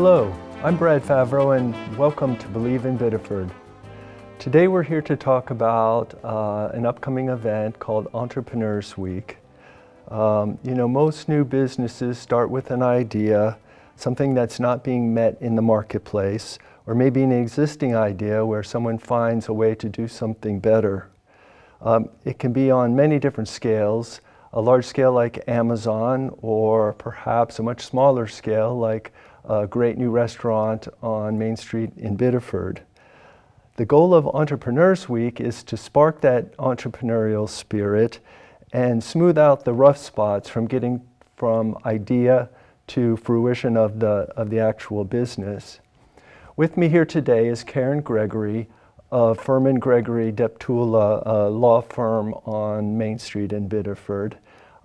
Hello, I'm Brad Favreau and welcome to Believe in Biddeford. Today we're here to talk about an upcoming event called Entrepreneurs Week. Most new businesses start with an idea, something that's not being met in the marketplace, or maybe an existing idea where someone finds a way to do something better. It can be on many different scales, a large scale like Amazon, or perhaps a much smaller scale like a great new restaurant on Main Street in Biddeford. The goal of Entrepreneurs Week is to spark that entrepreneurial spirit and smooth out the rough spots from getting from idea to fruition of the actual business. With me here today is KARIN Gregory of Furman Gregory Deptula, a law firm on Main Street in Biddeford.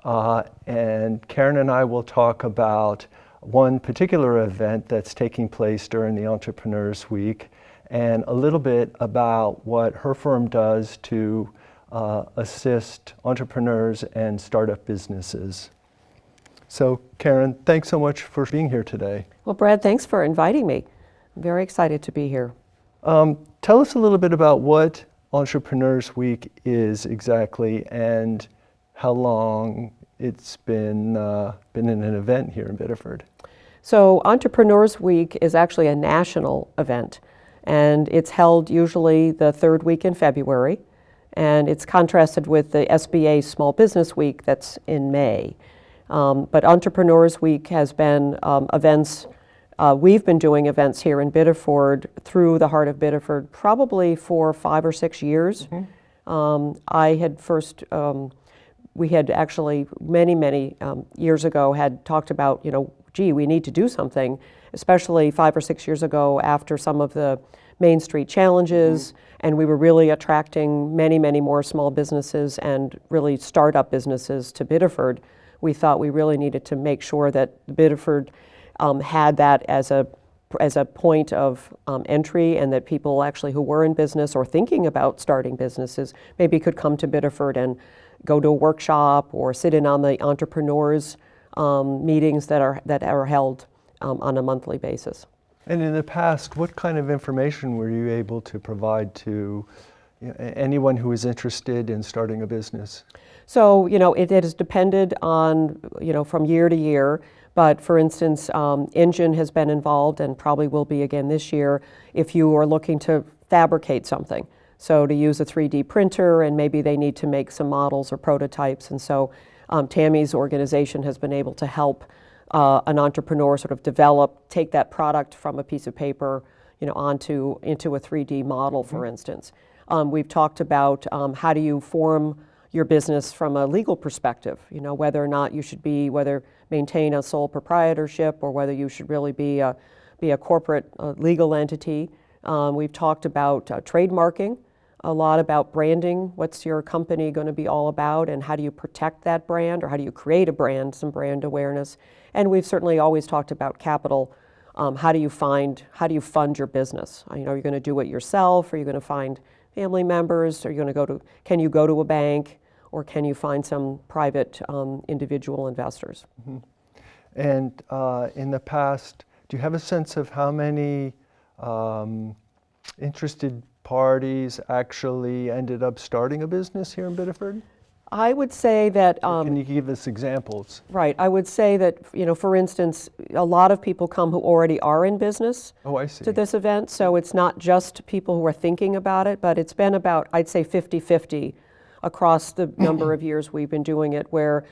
And KARIN and I will talk about one particular event that's taking place during the Entrepreneurs Week and a little bit about what her firm does to assist entrepreneurs and startup businesses. So KARIN, thanks so much for being here today. Well, Brad, thanks for inviting me. I'm very excited to be here. Tell us a little bit about what Entrepreneurs Week is exactly and how long it's been in an event here in Biddeford. So Entrepreneurs Week is actually a national event, and it's held usually the third week in February, and it's contrasted with the SBA Small Business Week that's in May. But Entrepreneurs Week has been events. We've been doing events here in Biddeford through the heart of Biddeford probably for 5 or 6 years. Mm-hmm. We had actually many years ago had talked about, gee, we need to do something, especially 5 or 6 years ago after some of the Main Street challenges, mm-hmm. and we were really attracting many more small businesses and really startup businesses to Biddeford. We thought we really needed to make sure that Biddeford had that as a point of entry, and that people actually who were in business or thinking about starting businesses maybe could come to Biddeford and go to a workshop or sit in on the entrepreneurs meetings that are held on a monthly basis. And in the past, what kind of information were you able to provide to anyone who is interested in starting a business? So, it has depended on, from year to year. But for instance, Engine has been involved and probably will be again this year if you are looking to fabricate something. So to use a 3D printer, and maybe they need to make some models or prototypes. And so Tammy's organization has been able to help an entrepreneur sort of take that product from a piece of paper, into a 3D model, for mm-hmm. instance. We've talked about how do you form your business from a legal perspective, whether or not you should maintain a sole proprietorship or whether you should really be a corporate legal entity. We've talked about trademarking, a lot about branding. What's your company going to be all about, and how do you protect that brand, or how do you create a brand, some brand awareness? And we've certainly always talked about capital. How do you fund your business? Are you going to do it yourself? Are you going to find family members? Are you going to can you go to a bank? Or can you find some private individual investors? Mm-hmm. And in the past, do you have a sense of how many interested parties actually ended up starting a business here in Biddeford? I would say that... can you give us examples? Right. I would say that, for instance, a lot of people come who already are in business to this event. So it's not just people who are thinking about it, but it's been about, I'd say, 50-50 across the number of years we've been doing it, where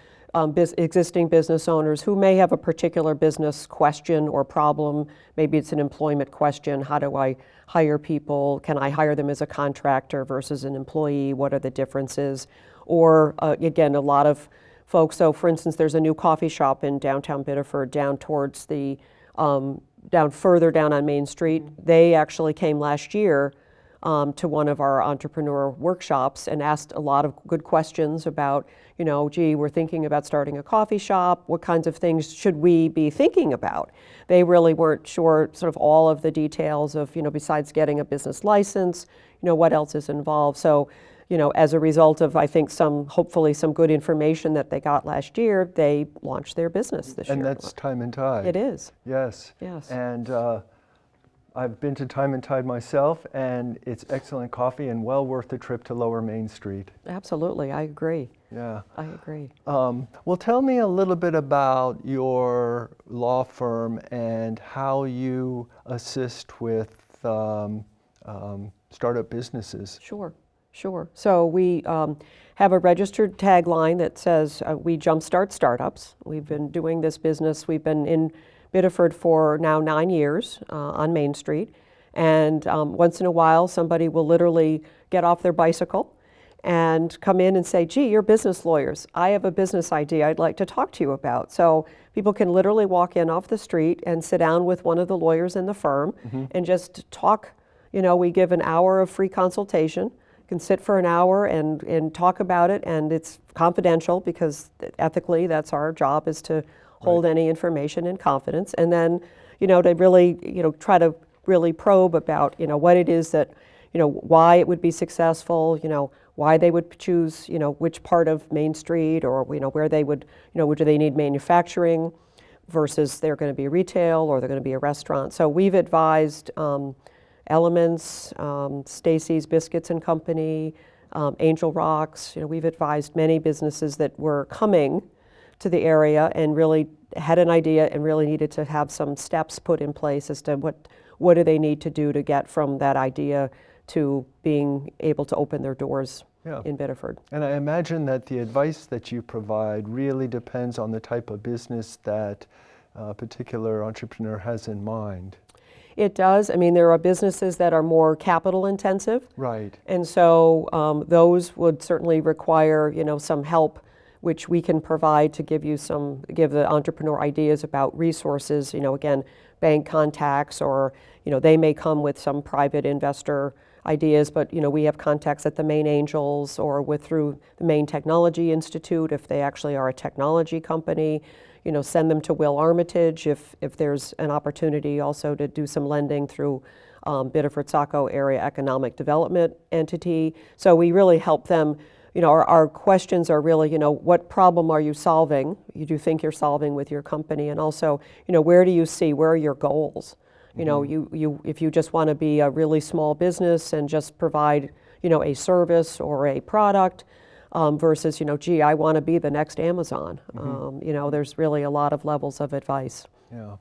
existing business owners who may have a particular business question or problem, maybe it's an employment question, how do I hire people, can I hire them as a contractor versus an employee, what are the differences? Or again, a lot of folks, so for instance, there's a new coffee shop in downtown Biddeford down towards further down on Main Street. They actually came last year to one of our entrepreneur workshops and asked a lot of good questions about, gee, we're thinking about starting a coffee shop. What kinds of things should we be thinking about? They really weren't sure sort of all of the details of, besides getting a business license, what else is involved. So, as a result of, I think, hopefully some good information that they got last year, they launched their business this year. And that's Time and Tide. It is. Yes. Yes. And I've been to Time and Tide myself, and it's excellent coffee and well worth the trip to Lower Main Street. Absolutely, I agree. Yeah. I agree. Well, tell me a little bit about your law firm and how you assist with startup businesses. Sure. So we have a registered tagline that says we jumpstart startups. We've been doing this business. We've been in Biddeford for now 9 years on Main Street. And once in a while, somebody will literally get off their bicycle and come in and say, gee, you're business lawyers. I have a business idea I'd like to talk to you about. So people can literally walk in off the street and sit down with one of the lawyers in the firm and just talk. We give an hour of free consultation. You can sit for an hour and talk about it, and it's confidential because ethically that's our job, is to hold any information in confidence. And then, they really, try to really probe about, what it is that, why it would be successful, why they would choose, which part of Main Street, or, where they would, do they need manufacturing versus they're going to be retail or they're going to be a restaurant. So we've advised Elements, Stacy's Biscuits and Company, Angel Rocks. We've advised many businesses that were coming to the area and really had an idea and really needed to have some steps put in place as to what do they need to do to get from that idea to being able to open their doors in Biddeford. And I imagine that the advice that you provide really depends on the type of business that a particular entrepreneur has in mind. It does. I mean, there are businesses that are more capital intensive. Right. And so those would certainly require, some help, which we can provide to give the entrepreneur ideas about resources, again, bank contacts, or, they may come with some private investor ideas, but, we have contacts at the Maine Angels or through the Maine Technology Institute if they actually are a technology company. Send them to Will Armitage if there's an opportunity also to do some lending through Biddeford-Saco Area Economic Development Entity. So we really help them. Our questions are really, what problem are you solving? Do you think you're solving with your company? And also, where are your goals? If you just want to be a really small business and just provide, a service or a product, versus, gee, I want to be the next Amazon. There's really a lot of levels of advice. Yeah.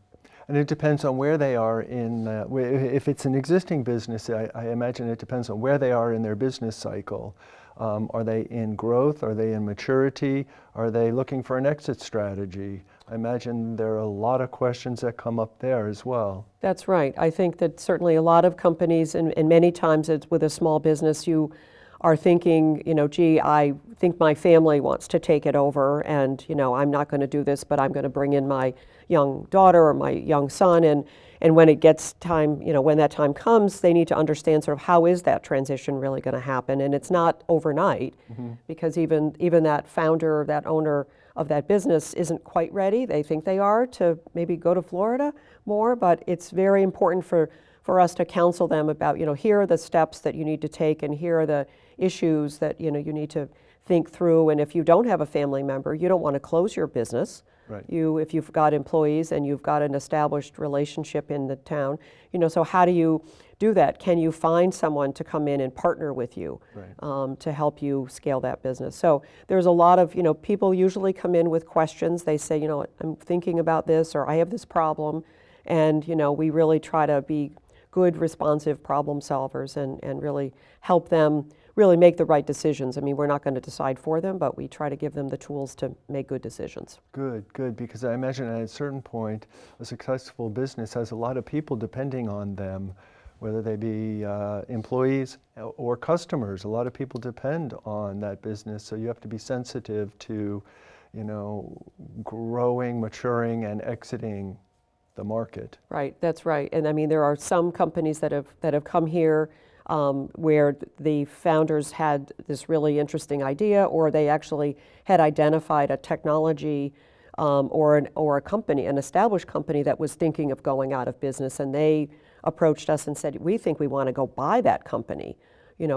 And it depends on where they are if it's an existing business, I imagine it depends on where they are in their business cycle. Are they in growth? Are they in maturity? Are they looking for an exit strategy? I imagine there are a lot of questions that come up there as well. That's right. I think that certainly a lot of companies, and many times it's with a small business, you are thinking, gee, I think my family wants to take it over, and, I'm not going to do this, but I'm going to bring in my young daughter or my young son, and when it gets time, when that time comes, they need to understand sort of how is that transition really going to happen, and it's not overnight, because even that founder, that owner of that business isn't quite ready. They think they are to maybe go to Florida more, but it's very important for us to counsel them about, here are the steps that you need to take, and here are the issues that you need to think through. And if you don't have a family member, you don't want to close your business. Right. If you've got employees and you've got an established relationship in the town, so how do you do that? Can you find someone to come in and partner with you, right, to help you scale that business? So there's a lot of, people usually come in with questions. They say, I'm thinking about this, or I have this problem, and we really try to be good, responsive problem solvers and really help them really make the right decisions. I mean, we're not going to decide for them, but we try to give them the tools to make good decisions. Good, because I imagine at a certain point, a successful business has a lot of people depending on them, whether they be employees or customers. A lot of people depend on that business, so you have to be sensitive to, growing, maturing, and exiting the market. Right, that's right. And I mean, there are some companies that have come here where the founders had this really interesting idea, or they actually had identified a technology or a company, an established company that was thinking of going out of business, and they approached us and said, we think we want to go buy that company.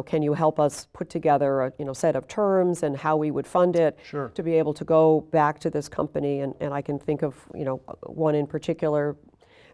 can you help us put together a set of terms and how we would fund it Sure. to be able to go back to this company. And I can think of one in particular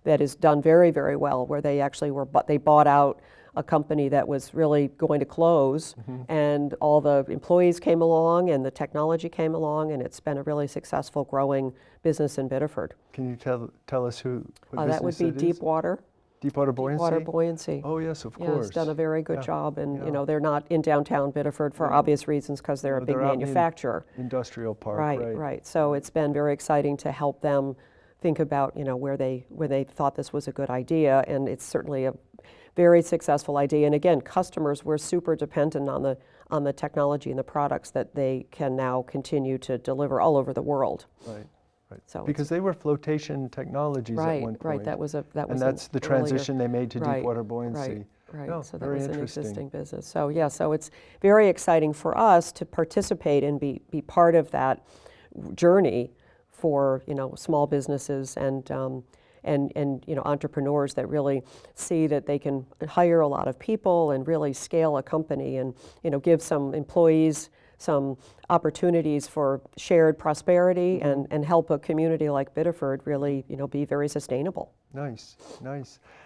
that is done very, very well, where they actually they bought out a company that was really going to close, and all the employees came along and the technology came along, and it's been a really successful growing business in Biddeford. Can you tell us what That would be Deepwater Buoyancy? Deepwater Buoyancy. Oh yes, of Yeah, course. it's done a very good job, and Yeah. they're not in downtown Biddeford for obvious reasons, because they're a big They're out in the manufacturer. industrial park, Right. So it's been very exciting to help them think about where they thought this was a good idea, and it's certainly a very successful idea. And again, customers were super dependent on the technology and the products that they can now continue to deliver all over the world. Right. So Because they were flotation technologies at one point. Right. That was and an that's the transition they made to Right, Deepwater Buoyancy. Right. Oh, So that very was an interesting. existing business. So yeah, so it's very exciting for us to participate and be part of that journey for small businesses and entrepreneurs that really see that they can hire a lot of people and really scale a company, and give some employees some opportunities for shared prosperity, and help a community like Biddeford really be very sustainable. Nice.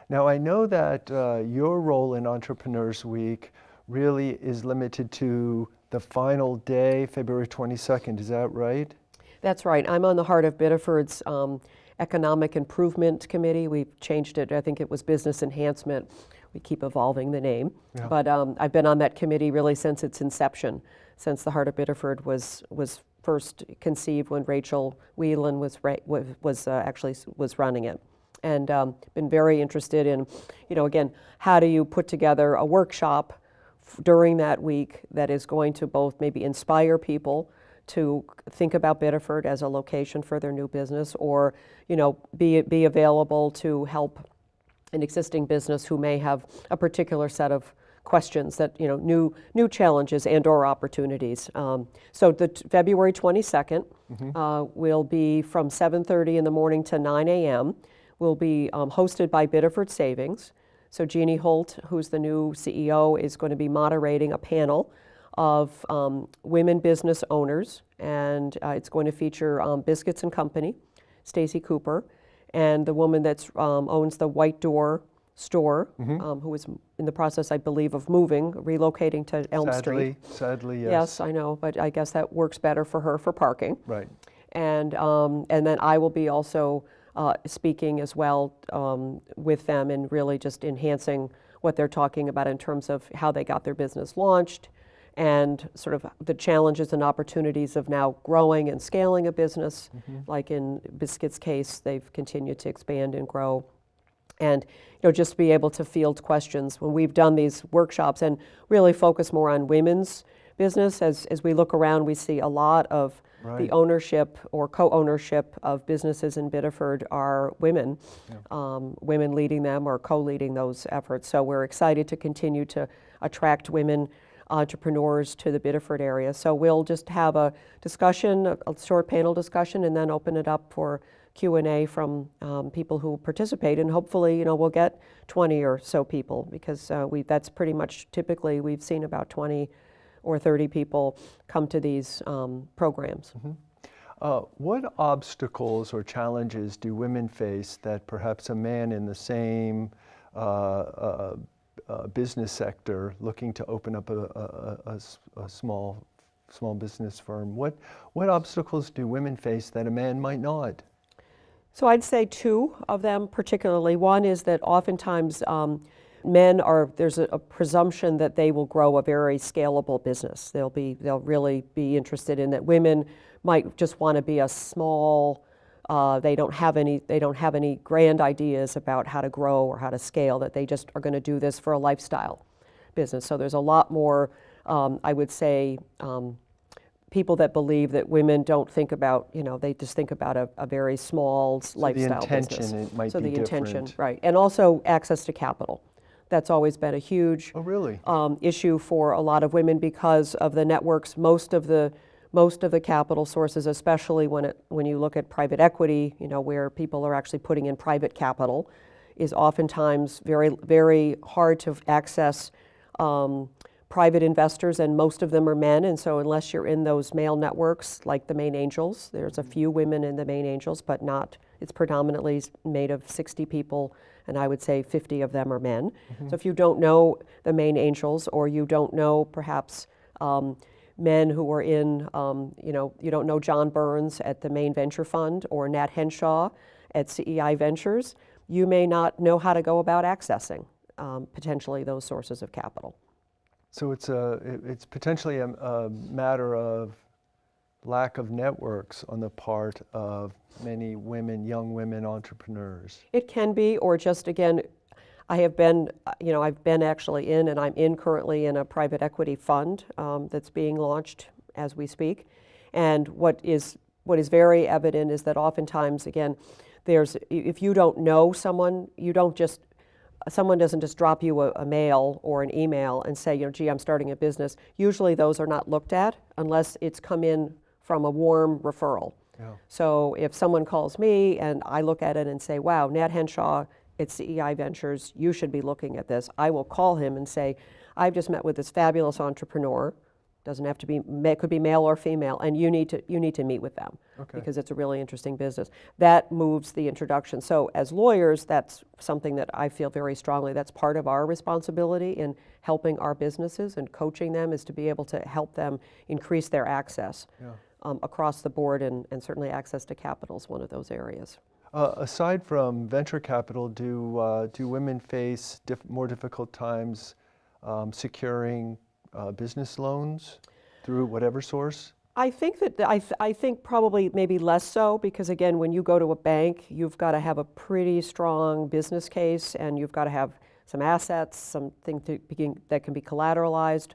Now I know that your role in Entrepreneurs Week really is limited to the final day, February 22nd. Is that right? That's right. I'm on the Heart of Biddeford's Economic Improvement Committee. We've changed it. I think it was Business Enhancement. We keep evolving the name. Yeah. But I've been on that committee really since its inception, since the Heart of Biddeford was first conceived, when Rachel Whelan was running it. And been very interested in, again, how do you put together a workshop during that week that is going to both maybe inspire people to think about Biddeford as a location for their new business, or be available to help an existing business who may have a particular set of questions that new challenges and or opportunities. So the February 22nd will be from 7:30 in the morning to 9 a.m. Will be hosted by Biddeford Savings. So Jeannie Holt, who's the new CEO, is going to be moderating a panel of women business owners, and it's going to feature Biscuits and Company, Stacy Cooper, and the woman that owns the White Door store, who is in the process, I believe, of relocating to Elm Street. Sadly, yes. Yes, I know, but I guess that works better for her for parking. Right. And then I will be also speaking as well with them, and really just enhancing what they're talking about in terms of how they got their business launched, and sort of the challenges and opportunities of now growing and scaling a business. Like in Biscuit's case, they've continued to expand and grow. And just be able to field questions when we've done these workshops, and really focus more on women's business. As we look around, we see a lot of the ownership or co-ownership of businesses in Biddeford are women, women leading them or co-leading those efforts. So we're excited to continue to attract women entrepreneurs to the Biddeford area. So we'll just have a discussion, a short panel discussion, and then open it up for Q&A from people who participate, and hopefully we'll get 20 or so people, because that's pretty much typically we've seen about 20 or 30 people come to these programs. What obstacles or challenges do women face that perhaps a man in the same business sector looking to open up a small business firm, what obstacles do women face that a man might not? So I'd say two of them particularly. One is that oftentimes there's a presumption that they will grow a very scalable business. They'll really be interested in that. Women might just want to be a small, they don't have any grand ideas about how to grow or how to scale, that they just are going to do this for a lifestyle business. So there's a lot more, I would say, people that believe that women don't think about, they just think about a very small lifestyle the intention, business. it might so be the intention, different. right. And also access to capital. That's always been a huge issue for a lot of women, because of the networks. Most of the capital sources, especially when you look at private equity, where people are actually putting in private capital, is oftentimes very, very hard to access private investors, and most of them are men, and so unless you're in those male networks like the Maine Angels, there's a few women in the Maine Angels, but not, it's predominantly made of 60 people, and I would say 50 of them are men. So if you don't know the Maine Angels, or you don't know perhaps men who are in, you don't know John Burns at the Maine Venture Fund or Nat Henshaw at CEI Ventures, you may not know how to go about accessing potentially those sources of capital. So it's potentially a matter of lack of networks on the part of many women, young women entrepreneurs. It can be, or just again, I've been actually in, and I'm in currently in a private equity fund that's being launched as we speak. And what is very evident is that oftentimes, again, if you don't know someone, someone doesn't just drop you a mail or an email and say, gee, I'm starting a business. Usually those are not looked at unless it's come in from a warm referral. Yeah. So if someone calls me and I look at it and say, wow, Nat Henshaw at CEI Ventures, you should be looking at this, I will call him and say, I've just met with this fabulous entrepreneur. Doesn't have to be, it could be male or female, and you need to meet with them, okay, because it's a really interesting business. That moves the introduction. So as lawyers, that's something that I feel very strongly, that's part of our responsibility in helping our businesses and coaching them, is to be able to help them increase their access across the board, and certainly access to capital is one of those areas. Aside from venture capital, do women face more difficult times securing business loans through whatever source? I think that I think probably maybe less so, because again, when you go to a bank, you've got to have a pretty strong business case, and you've got to have some assets, something that can be collateralized.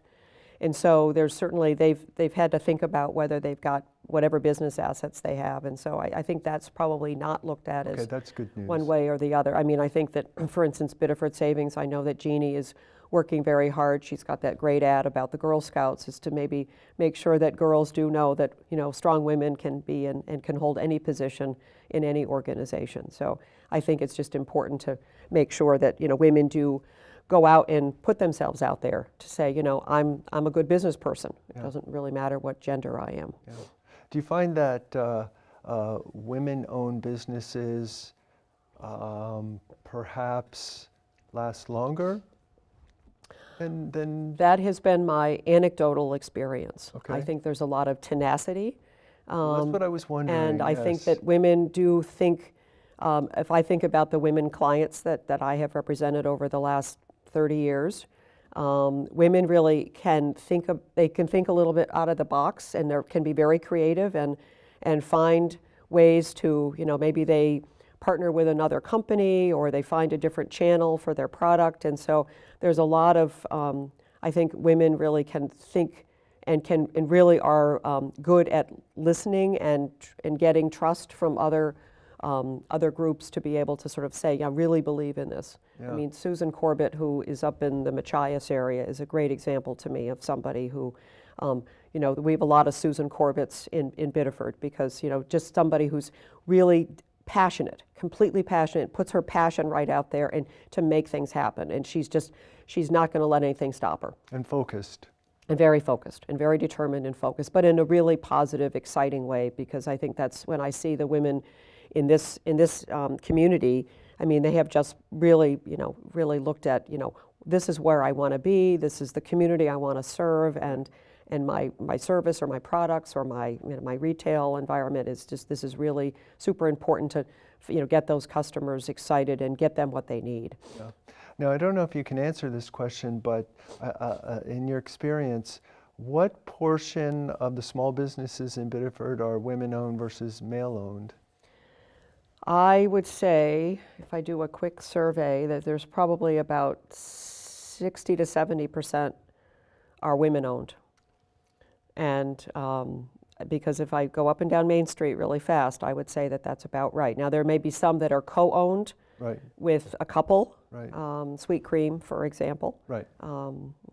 And so there's certainly, they've had to think about whether they've got whatever business assets they have. And so I think that's probably not looked at as that's good news. One way or the other. I mean, I think that, for instance, BIDDEFORD Savings, I know that Jeannie is working very hard. She's got that great ad about the Girl Scouts, is to maybe make sure that girls do know that, strong women can be and can hold any position in any organization. So I think it's just important to make sure that, women do go out and put themselves out there to say, I'm a good business person. It doesn't really matter what gender I am. Yeah. Do you find that women-owned businesses perhaps last longer than? That has been my anecdotal experience. Okay. I think there's a lot of tenacity. That's what I was wondering. And I think that women do think, if I think about the women clients that I have represented over the last 30 years, women really can think a little bit out of the box, and they can be very creative and find ways to, maybe they partner with another company, or they find a different channel for their product. And so there's a lot of, I think women really can think and really are good at listening and getting trust from other groups to be able to sort of say, I really believe in this. Yeah. I mean, Susan Corbett, who is up in the Machias area, is a great example to me of somebody who, we have a lot of Susan Corbetts in Biddeford, because, just somebody who's really passionate, completely passionate, puts her passion right out there and to make things happen. And she's not going to let anything stop her. And focused. And very focused, and very determined and focused, but in a really positive, exciting way, because I think that's when I see the women in this community. I mean, they have just really looked at, this is where I want to be, this is the community I want to serve, and my service or my products or my retail environment is just, this is really super important to get those customers excited and get them what they need. Yeah. Now, I don't know if you can answer this question, but in your experience, what portion of the small businesses in Biddeford are women-owned versus male-owned? I would say, if I do a quick survey, that there's probably about 60 to 70% are women-owned. And because if I go up and down Main Street really fast, I would say that that's about right. Now, there may be some that are co-owned with a couple, Sweet Cream, for example. Right.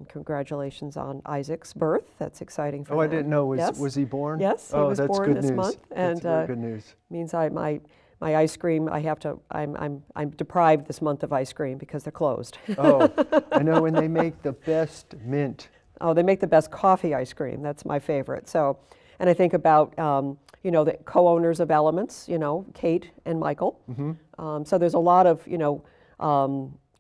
Congratulations on Isaac's birth. That's exciting for them. Oh, I didn't know. Was he born? Yes, he was born this month. And that's good news. Means my ice cream, I'm deprived this month of ice cream because they're closed. Oh, I know, and they make the best mint Oh, they make the best coffee ice cream. That's my favorite. So, and I think about, the co-owners of Elements, Kate and Michael. So there's a lot of,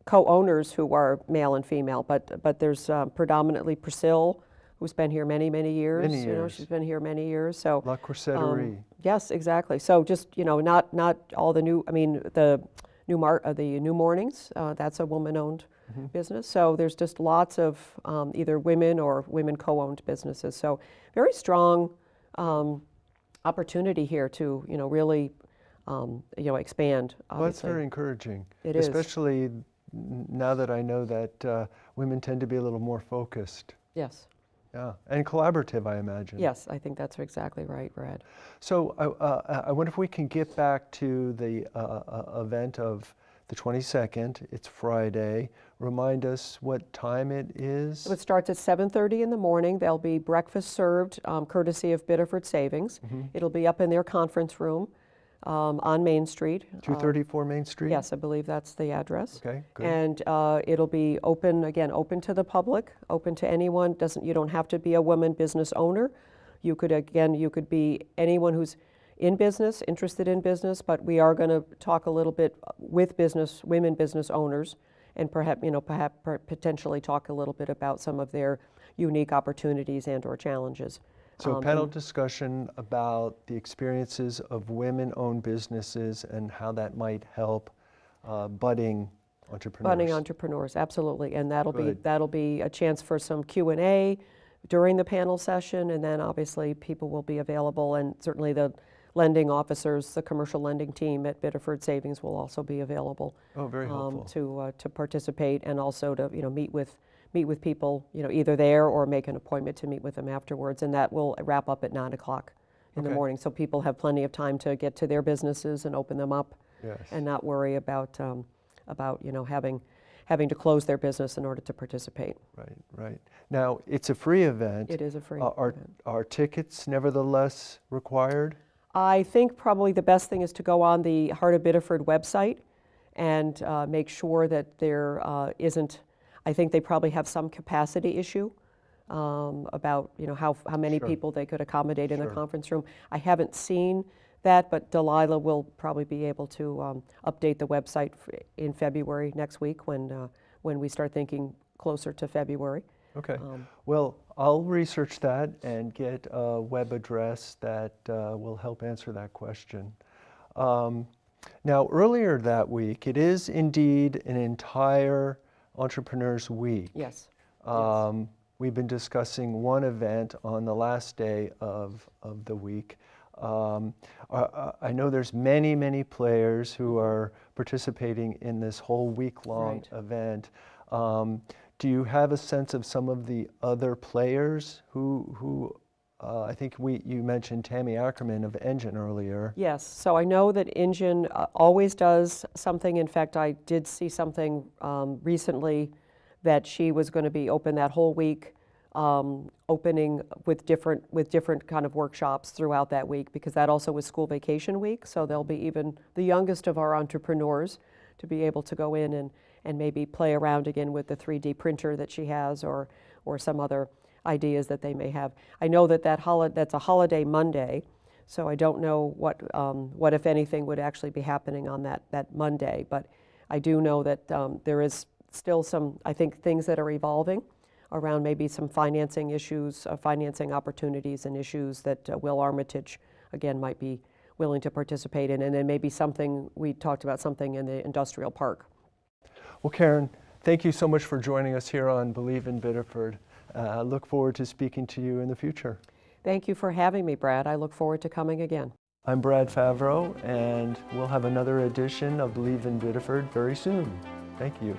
co-owners who are male and female, but there's predominantly Priscilla, who's been here many, many years. Many years. She's been here many years. So La Corsetterie. yes, exactly. So just not all the new. I mean the New Mornings. That's a woman-owned business. So there's just lots of either women or women co-owned businesses. So very strong opportunity here to really expand. Well, that's Obviously. very encouraging. It is. Especially now that I know that women tend to be a little more focused. Yes. Yeah, and collaborative, I imagine. Yes, I think that's exactly right, Brad. So I wonder if we can get back to the event of the 22nd. It's Friday. Remind us what time it is. So it starts at 7:30 in the morning. There'll be breakfast served, courtesy of Biddeford Savings. It'll be up in their conference room on Main Street. 234 Main Street? Yes, I believe that's the address. Okay, good. And it'll be open to the public, open to anyone. You don't have to be a woman business owner. You could be anyone who's in business, interested in business, but we are going to talk a little bit with women business owners, and perhaps potentially talk a little bit about some of their unique opportunities and or challenges. So a panel discussion about the experiences of women-owned businesses and how that might help budding entrepreneurs. Budding entrepreneurs, absolutely, and Good. that'll be a chance for some Q&A during the panel session, and then obviously people will be available, and certainly the lending officers, the commercial lending team at Biddeford Savings will also be available. Oh, very helpful. To participate, and also to meet with people either there or make an appointment to meet with them afterwards, and that will wrap up at 9 o'clock in the Okay. morning, so people have plenty of time to get to their businesses and open them up. Yes. And not worry about having to close their business in order to participate. Right, right. Now, it's a free event. It is a free Are event. Are tickets nevertheless required? I think probably the best thing is to go on the Heart of Biddeford website and make sure that there isn't. I think they probably have some capacity issue about how many Sure. people they could accommodate in the Sure. conference room. I haven't seen that, but Delilah will probably be able to update the website in February next week when we start thinking closer to February. Okay. Well, I'll research that and get a web address that will help answer that question. Now, earlier that week, it is indeed an entire Entrepreneurs Week. Yes. We've been discussing one event on the last day of the week. I know there's many players who are participating in this whole week-long Right. event. Do you have a sense of some of the other players who I think you mentioned Tammy Ackerman of Engine earlier. Yes, so I know that Engine always does something. In fact, I did see something recently that she was going to be open that whole week, opening with different kind of workshops throughout that week, because that also was school vacation week. So there'll be even the youngest of our entrepreneurs to be able to go in and maybe play around again with the 3D printer that she has, or some other ideas that they may have. I know that's a holiday Monday, so I don't know what if anything would actually be happening on that Monday. But I do know that there is still some, I think, things that are evolving around maybe some financing issues, financing opportunities and issues that Will Armitage, again, might be willing to participate in. And then maybe we talked about something in the industrial park. Well, Karin, thank you so much for joining us here on Believe in Biddeford. I look forward to speaking to you in the future. Thank you for having me, Brad. I look forward to coming again. I'm Brad Favreau, and we'll have another edition of Believe in Biddeford very soon. Thank you.